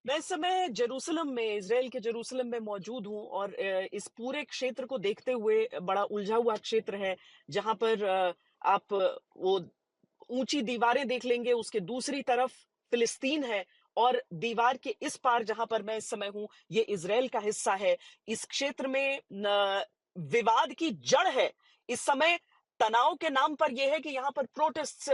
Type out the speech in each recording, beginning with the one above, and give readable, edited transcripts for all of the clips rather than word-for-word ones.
मैं इस समय जेरूसलम में, इज़राइल के जेरूसलम में मौजूद हूँ और इस पूरे क्षेत्र को देखते हुए बड़ा उलझा हुआ क्षेत्र है, जहाँ पर आप वो ऊंची दीवारें देख लेंगे, उसके दूसरी तरफ फिलिस्तीन है और दीवार के इस पार जहां पर मैं इस समय हूं, ये इज़राइल का हिस्सा है। इस क्षेत्र में विवाद की जड़ है इस समय। तनाव के नाम पर यह है कि यहाँ पर प्रोटेस्ट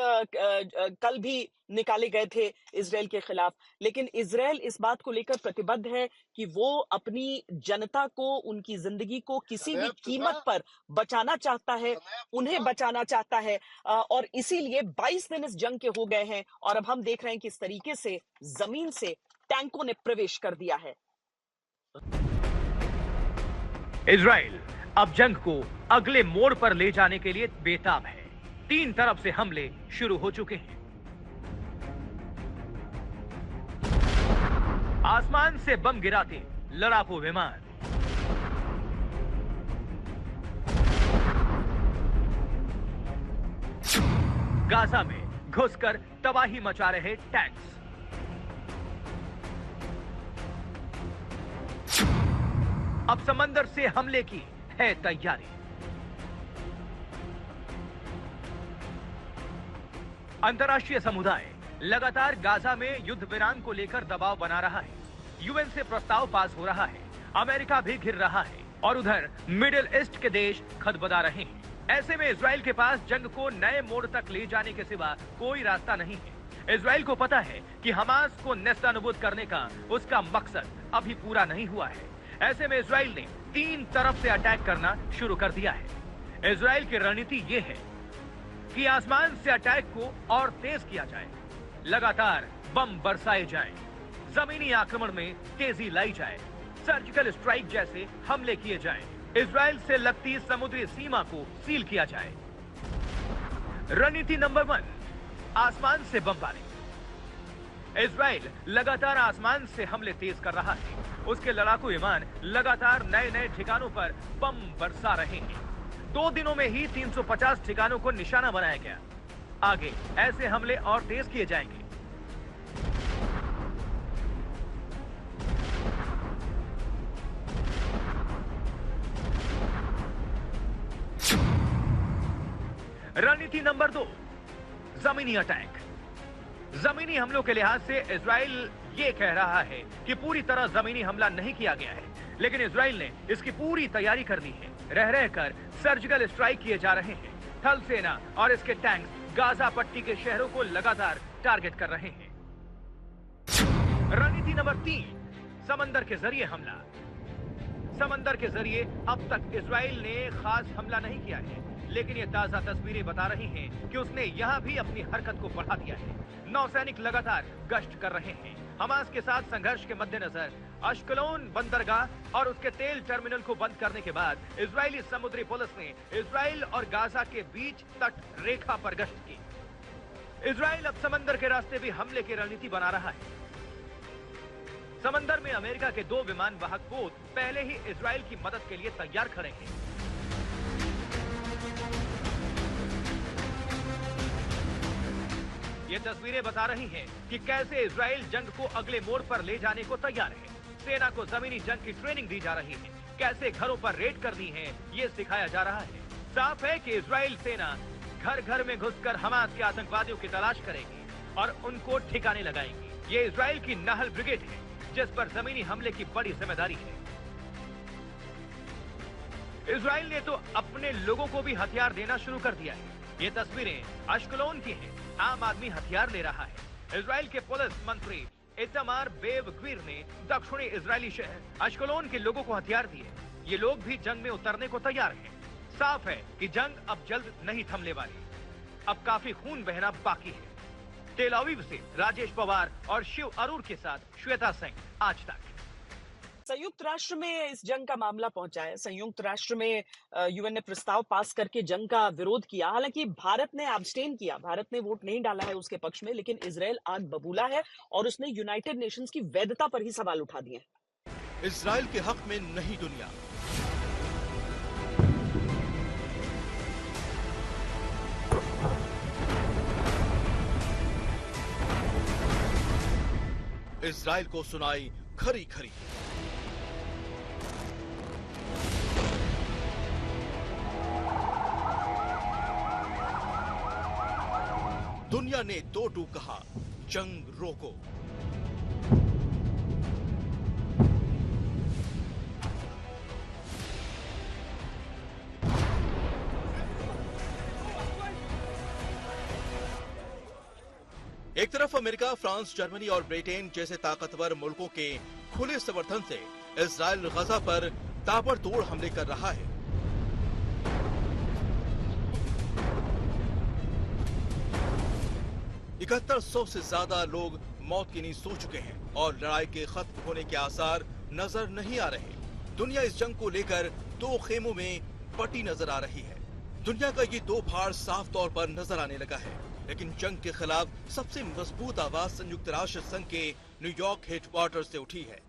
कल भी निकाले गए थे इज़राइल के खिलाफ, लेकिन इज़राइल इस बात को लेकर प्रतिबद्ध है कि वो अपनी जनता को, उनकी जिंदगी को किसी भी कीमत पर बचाना चाहता है, उन्हें बचाना चाहता है। और इसीलिए 22 दिन इस जंग के हो गए हैं और अब हम देख रहे हैं कि इस तरीके से जमीन से टैंकों ने प्रवेश कर दिया है। इजराइल अब जंग को अगले मोड़ पर ले जाने के लिए बेताब है। तीन तरफ से हमले शुरू हो चुके हैं। आसमान से बम गिराते लड़ाकू विमान, गाजा में घुसकर तबाही मचा रहे टैंक्स, अब समंदर से हमले की है तैयारी। अंतर्राष्ट्रीय समुदाय लगातार गाजा में युद्ध विराम को लेकर दबाव बना रहा है। यूएन से प्रस्ताव पास हो रहा है, अमेरिका भी घिर रहा है और उधर मिडिल ईस्ट के देश खदबदा रहे हैं। ऐसे में इजराइल के पास जंग को नए मोड़ तक ले जाने के सिवा कोई रास्ता नहीं है। इजराइल को पता है कि हमास को नेस्तनाबूद करने का उसका मकसद अभी पूरा नहीं हुआ है। ऐसे में इजराइल ने तीन तरफ से अटैक करना शुरू कर दिया है। इजराइल की रणनीति यह है कि आसमान से अटैक को और तेज किया जाए, लगातार बम बरसाए जाएं, जमीनी आक्रमण में तेजी लाई जाए, सर्जिकल स्ट्राइक जैसे हमले किए जाएं, इजराइल से लगती समुद्री सीमा को सील किया जाए। रणनीति नंबर 1, आसमान से बमबारी। इजराइल लगातार आसमान से हमले तेज कर रहा है। उसके लड़ाकू विमान लगातार नए नए ठिकानों पर बम बरसा रहे हैं। 2 दिनों में ही 350 ठिकानों को निशाना बनाया गया। आगे ऐसे हमले और तेज किए जाएंगे। रणनीति नंबर 2, जमीनी अटैक। जमीनी हमलों के लिहाज से इजराइल ये कह रहा है कि पूरी तरह जमीनी हमला नहीं किया गया है, लेकिन इजराइल ने इसकी पूरी तैयारी कर दी है। रह रहकर सर्जिकल स्ट्राइक किए जा रहे हैं। थल सेना और इसके टैंक गाजा पट्टी के शहरों को लगातार टारगेट कर रहे हैं। रणनीति नंबर 3, समंदर के जरिए हमला। समंदर के जरिए अब तक इजराइल ने खास हमला नहीं किया है, लेकिन ये ताजा तस्वीरें बता रही हैं कि उसने यहां भी अपनी हरकत को बढ़ा दिया है। नौसैनिक लगातार गश्त कर रहे हैं। हमास के साथ संघर्ष के मद्देनजर अश्कलोन बंदरगाह और उसके तेल टर्मिनल को बंद करने के बाद इजरायली समुद्री पुलिस ने इजराइल और गाजा के बीच तट रेखा पर गश्त की। इजराइल अब समंदर के रास्ते भी हमले की रणनीति बना रहा है। समंदर में अमेरिका के 2 विमान वाहक पोत पहले ही इजराइल की मदद के लिए तैयार खड़े हैं। ये तस्वीरें बता रही हैं कि कैसे इजराइल जंग को अगले मोड़ पर ले जाने को तैयार है। सेना को जमीनी जंग की ट्रेनिंग दी जा रही है। कैसे घरों पर रेड करनी है, ये सिखाया जा रहा है। साफ है कि इजराइल सेना घर घर में घुसकर हमास के आतंकवादियों की तलाश करेगी और उनको ठिकाने लगाएगी। ये इजराइल की नाहल ब्रिगेड है, जिस पर जमीनी हमले की बड़ी जिम्मेदारी है। इजराइल ने तो अपने लोगों को भी हथियार देना शुरू कर दिया है। ये तस्वीरें अश्कलोन की हैं। आम आदमी हथियार ले रहा है। इजराइल के पुलिस मंत्री इतामार बेन ग्वीर ने दक्षिणी इजरायली शहर अश्कलोन के लोगों को हथियार दिए। ये लोग भी जंग में उतरने को तैयार हैं। साफ है कि जंग अब जल्द नहीं थमने वाली। अब काफी खून बहना बाकी है। तेल अवीव से राजेश पवार और शिव अरूर के साथ श्वेता सिंह, आज तक। संयुक्त राष्ट्र में इस जंग का मामला पहुंचा है। संयुक्त राष्ट्र में यूएन ने प्रस्ताव पास करके जंग का विरोध किया। हालांकि भारत ने एब्सटेन किया, भारत ने वोट नहीं डाला है उसके पक्ष में, लेकिन इजराइल आग बबूला है और उसने यूनाइटेड नेशंस की वैधता पर ही सवाल उठा दिए। इजराइल के हक में नहीं दुनिया। इजराइल को सुनाई खरी खरी। दुनिया ने दो टूक कहा, जंग रोको। एक तरफ अमेरिका, फ्रांस, जर्मनी और ब्रिटेन जैसे ताकतवर मुल्कों के खुले समर्थन से इजराइल गजा पर ताबड़तोड़ हमले कर रहा है। इकहत्तर सौ से ज्यादा लोग मौत की नींद सो चुके हैं और लड़ाई के खत्म होने के आसार नजर नहीं आ रहे। दुनिया इस जंग को लेकर दो खेमों में बटी नजर आ रही है। दुनिया का ये दो भाड़ साफ तौर पर नजर आने लगा है, लेकिन जंग के खिलाफ सबसे मजबूत आवाज संयुक्त राष्ट्र संघ के न्यूयॉर्क हेडक्वार्टर से उठी है।